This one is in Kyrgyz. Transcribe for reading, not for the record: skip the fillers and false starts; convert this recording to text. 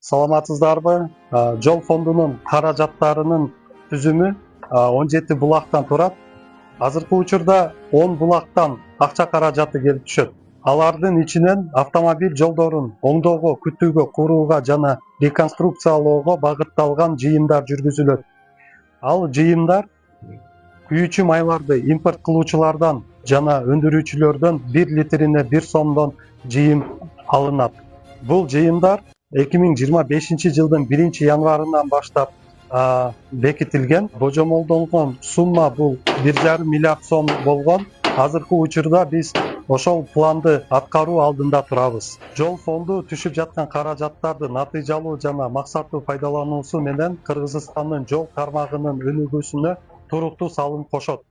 Саламатсыздарбы? Жол фондунун каражаттарынын түзүмү 17 булактан турат. Азыркы учурда 10 булактан акча каражаты келип түшөт. Алардын ичинен автомобиль жолдорун оңдоого, күтүүгө, курууга жана реконструкциялоого багытталган жыйымдар жүргүзүлөт. Ал жыйымдар күйүүчү майларды импорт кылуучулардан жана өндүрүүчүлөрдөн 1 литрине 1 сомдон жыйым алынат. Бул жыйымдар 2025 жылдын 1 январынан баштап бекитилген. Божомолдонгон сумма бул 1,5 миллиард сом болгон. Азыркы учурда биз ошол планды аткаруу алдында турабыз. Жол фонду түшүп жаткан каражаттарды натыйжалуу жана максаттуу пайдалануусу менен Кыргызстандын жол тармагынын өнүгүүсүнө туруктуу салым кошот.